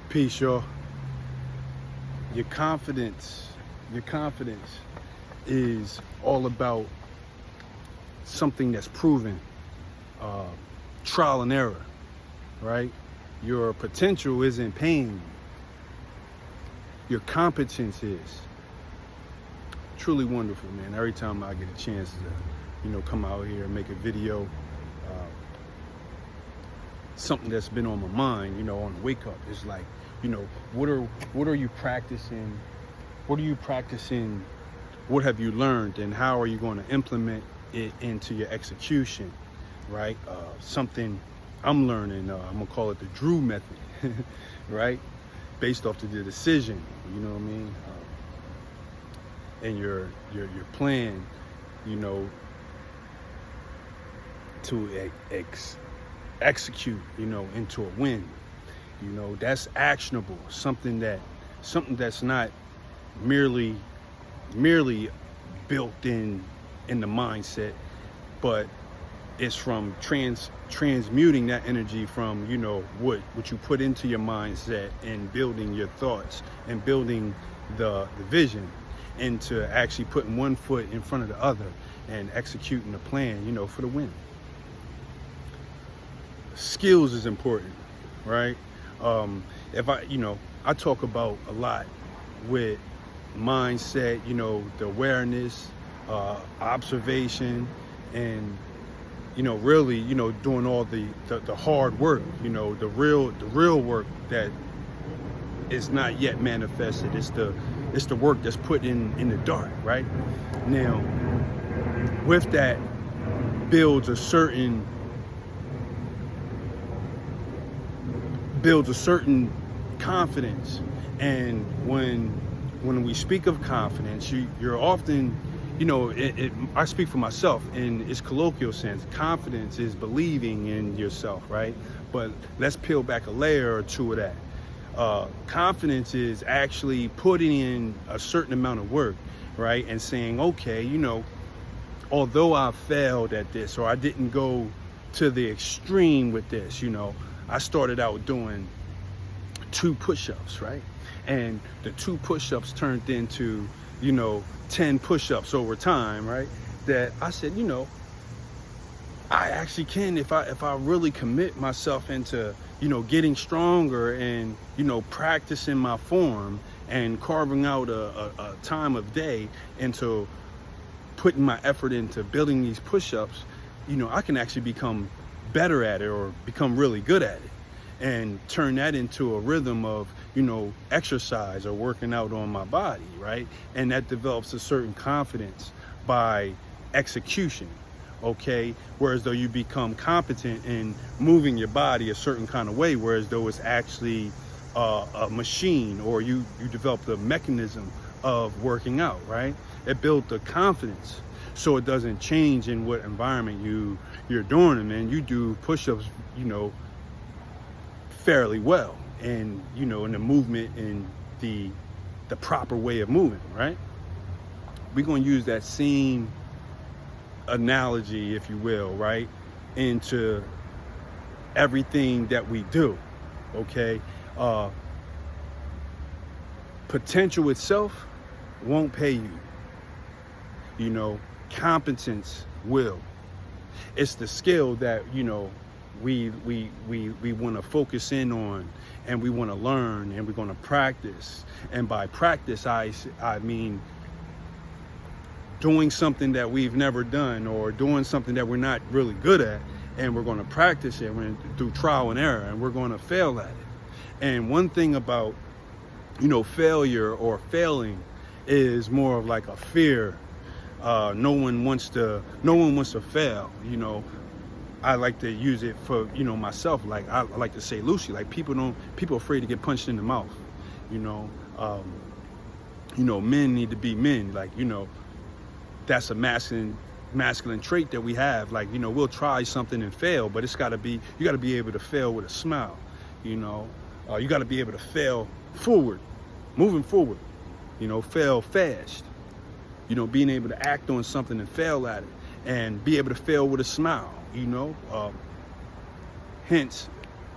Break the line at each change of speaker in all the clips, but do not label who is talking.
Peace, y'all. Your confidence, your confidence is all about something that's proven, trial and error, right? Your potential isn't paying. Your competence is. Truly wonderful, man. Every time I get a chance to, come out here and make a video, something that's been on my mind, on the wake up. It's like, what are you practicing? What are you practicing? What have you learned, and how are you going to implement it into your execution, right? Something I'm learning, I'm gonna call it the Drew method, right? Based off of the decision, you know what I mean? And your plan, to execute, into a win. That's actionable. Something that's not merely built in the mindset, but it's from transmuting that energy from what you put into your mindset, and building your thoughts and building the vision, into actually putting one foot in front of the other and executing the plan, for the win. Skills is important, right? If I talk about a lot with mindset, the awareness, observation, and really, doing all the hard work, the real work that is not yet manifested. It's the work that's put in the dark, right? Now, with that builds a certain confidence. And when we speak of confidence, you're often, I speak for myself in its colloquial sense. Confidence is believing in yourself, right? But let's peel back a layer or two of that. Confidence is actually putting in a certain amount of work, right? And saying, okay, although I failed at this, or I didn't go to the extreme with this, I started out doing 2 push-ups, right? And the 2 push-ups turned into, 10 push-ups over time, right? That I said, I actually can, if I really commit myself into, getting stronger and, practicing my form and carving out a time of day into putting my effort into building these push-ups, I can actually become better at it, or become really good at it, and turn that into a rhythm of, exercise or working out on my body, right? And that develops a certain confidence by execution, okay? Whereas though you become competent in moving your body a certain kind of way, whereas though it's actually a machine, or you develop the mechanism of working out, right? It built the confidence, so it doesn't change in what environment you're doing them in. You do push-ups, fairly well, and in the movement, in the proper way of moving, right? We're going to use that same analogy, if you will, right, into everything that we do, okay? Potential itself won't pay you. Competence will. It's the skill that, we want to focus in on, and we want to learn, and we're going to practice. And by practice, I mean doing something that we've never done, or doing something that we're not really good at, and we're going to practice it. We're going to do trial and error, and we're going to fail at it. And one thing about, failure or failing is more of like a fear. No one wants to fail, I like to use it for, myself. Like, I like to say loosely, like, people are afraid to get punched in the mouth, men need to be men. Like, that's a masculine trait that we have. Like, we'll try something and fail, but you got to be able to fail with a smile. You got to be able to fail forward, moving forward, fail fast, being able to act on something and fail at it, and be able to fail with a smile, hence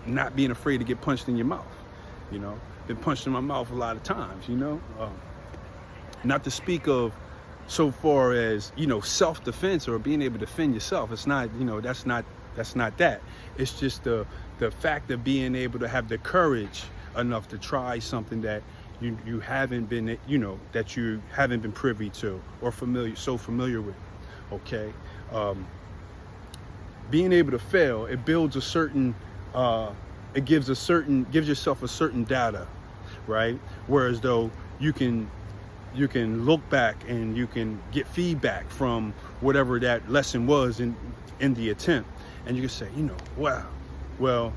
not being afraid to get punched in your mouth. You know, been punched in my mouth a lot of times. You know, not to speak of so far as, you know, self-defense or being able to defend yourself. It's not, you know, that's not that. It's just the fact of being able to have the courage enough to try something that you haven't been, you know, that you haven't been privy to or familiar with. Okay, being able to fail, it builds a certain, it gives yourself a certain data, right? Whereas though you can look back and you can get feedback from whatever that lesson was in the attempt, and you can say, you know, wow, well,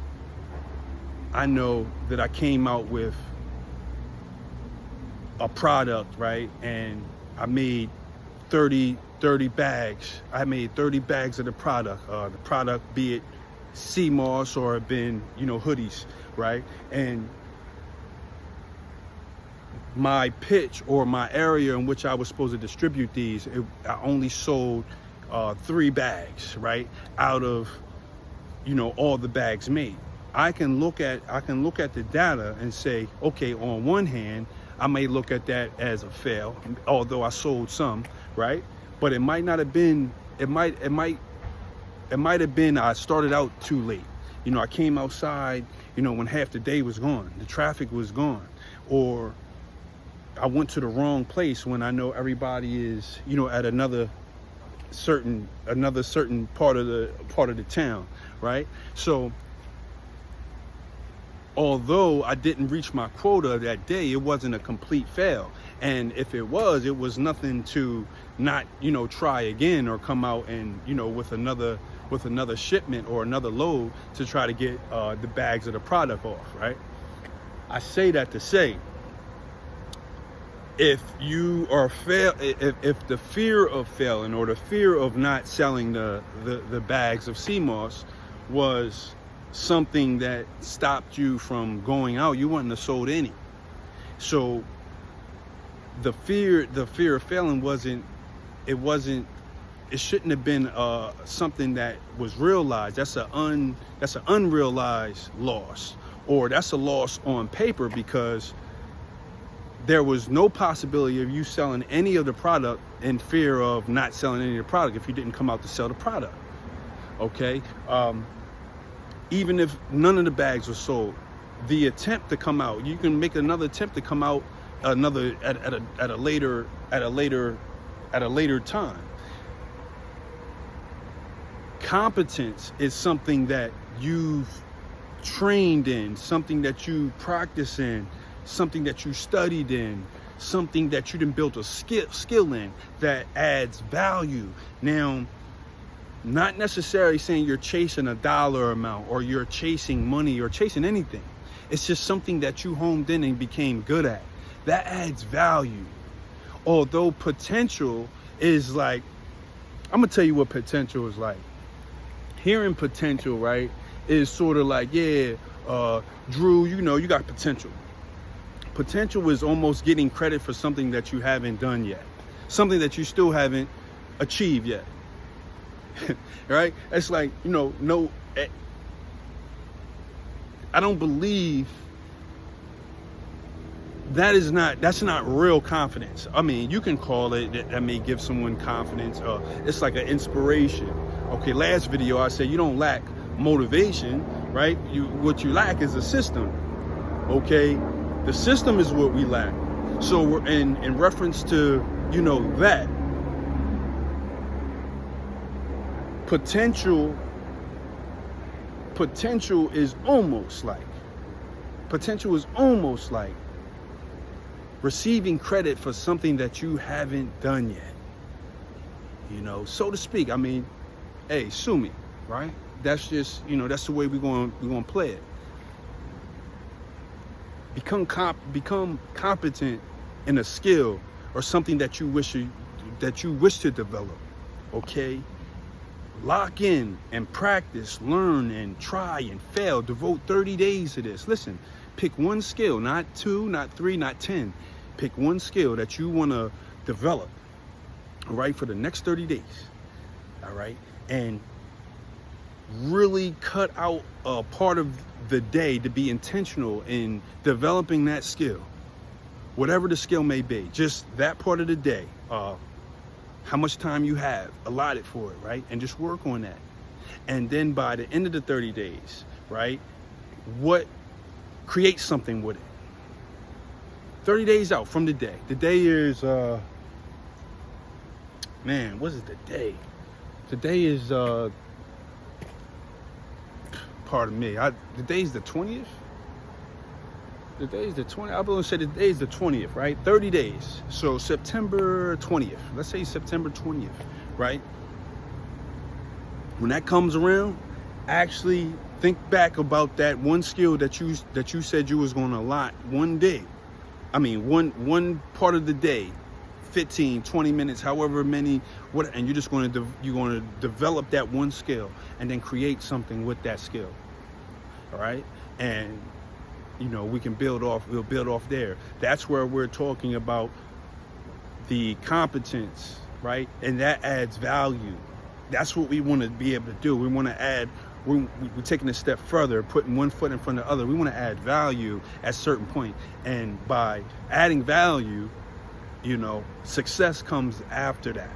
I know that I came out with a product, right? And I made 30 bags. I made 30 bags of the product. The product, be it sea moss or been, you know, hoodies, right? And my pitch or my area in which I was supposed to distribute these, I only sold 3 bags, right? Out of, you know, all the bags made. I can look at the data and say, okay, on one hand, I may look at that as a fail, although I sold some, right? But it might not have been, it might have been I started out too late. You know, I came outside, you know, when half the day was gone, the traffic was gone, or I went to the wrong place when I know everybody is, you know, at another certain part of the town, right? So although I didn't reach my quota that day, it wasn't a complete fail. And if it was nothing to not, you know, try again or come out and, you know, with another shipment or another load to try to get the bags of the product off, right? I say that to say, if you are if the fear of failing or the fear of not selling the bags of sea moss was something that stopped you from going out, you wouldn't have sold any. So the fear of failing it shouldn't have been something that was realized. That's an unrealized loss, or that's a loss on paper, because there was no possibility of you selling any of the product in fear of not selling any of the product if you didn't come out to sell the product. Okay, even if none of the bags were sold, the attempt to come out, you can make another attempt to come out at a later time. Competence is something that you've trained in, something that you practice in, something that you studied in, something that you done built a skill in that adds value. Now, not necessarily saying you're chasing a dollar amount or you're chasing money or chasing anything. It's just something that you honed in and became good at. That adds value. Although potential is like, I'm gonna tell you what potential is like. Hearing potential, right, is sort of like, yeah, Drew, you know, you got potential. Potential is almost getting credit for something that you haven't done yet, something that you still haven't achieved yet. Right? It's like, you know, I don't believe that's not real confidence. I mean, you can call it that may give someone confidence. It's like an inspiration. Okay, last video I said you don't lack motivation, right? What you lack is a system. Okay, the system is what we lack. So we're in reference to, you know, that potential is almost like receiving credit for something that you haven't done yet, you know, so to speak. I mean, hey, sue me, right? That's just, you know, that's the way we're going to play it. Become competent in a skill or something that you wish to develop. Okay, lock in and practice, learn and try and fail. Devote 30 days to this. Listen, pick one skill, not 2, not 3, not 10. Pick one skill that you want to develop, all right, for the next 30 days, all right? And really cut out a part of the day to be intentional in developing that skill, whatever the skill may be, just that part of the day, how much time you have allotted for it, right? And just work on that. And then by the end of the 30 days, right, create something with it. 30 days out from the day. The day is, man, what is the day? Today is, pardon me, the day is the 20th? The day is the 20th. I'm going to say the day is the 20th, right? 30 days. So September 20th. Let's say September 20th, right? When that comes around, actually think back about that one skill that you said you was going to allot one day. I mean, one part of the day, 15, 20 minutes, however many, and you're just going to develop that one skill and then create something with that skill. All right? And we'll build off there. That's where we're talking about the competence, right? And that adds value. That's what we want to be able to do. We want to add, we're taking a step further, putting one foot in front of the other. We want to add value at a certain point. And by adding value, success comes after that,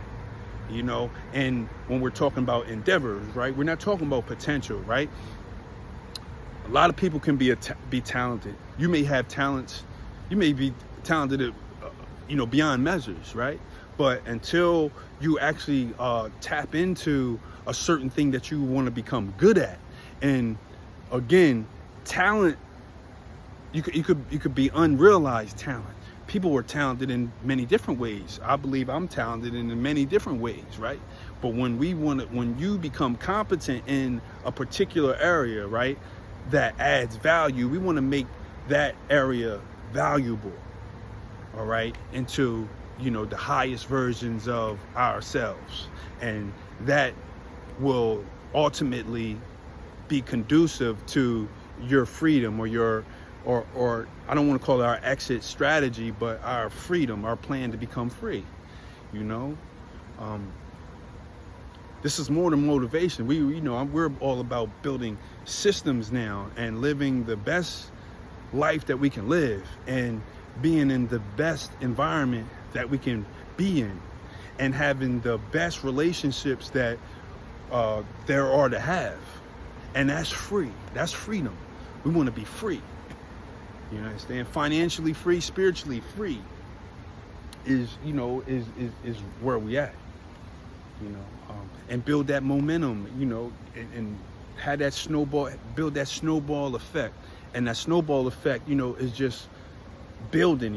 and when we're talking about endeavors, right? We're not talking about potential, right? A lot of people can be talented. You may have talents. You may be talented, beyond measures, right? But until you actually tap into a certain thing that you want to become good at, and again, talent, you could be unrealized talent. People are talented in many different ways. I believe I'm talented in many different ways, right? But when you become competent in a particular area, right, that adds value, we want to make that area valuable, all right, into the highest versions of ourselves, and that will ultimately be conducive to your freedom, or I don't want to call it our exit strategy, but our freedom, our plan to become free. This is more than motivation. We're all about building systems now and living the best life that we can live, and being in the best environment that we can be in, and having the best relationships that there are to have. And that's free. That's freedom. We want to be free. You understand? Financially free, spiritually free is where we at. And build that momentum, and have that build that snowball effect. And that snowball effect, is just building,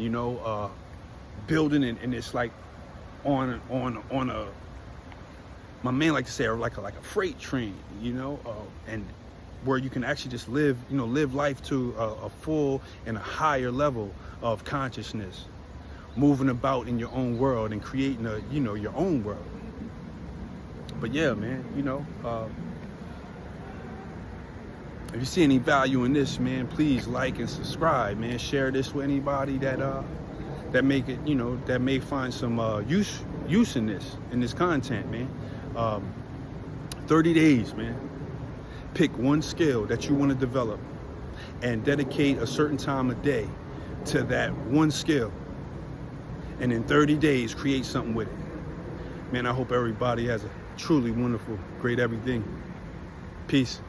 building, and it's like on a, my man like to say, like a freight train, and where you can actually just live life to a full and a higher level of consciousness, moving about in your own world and creating your own world. But yeah, man, if you see any value in this, man, please like and subscribe, man. Share this with anybody that make it, that may find some use in this content, man. 30 days, man. Pick one skill that you want to develop and dedicate a certain time a day to that one skill. And in 30 days, create something with it. Man, I hope everybody has a truly wonderful, great everything. Peace.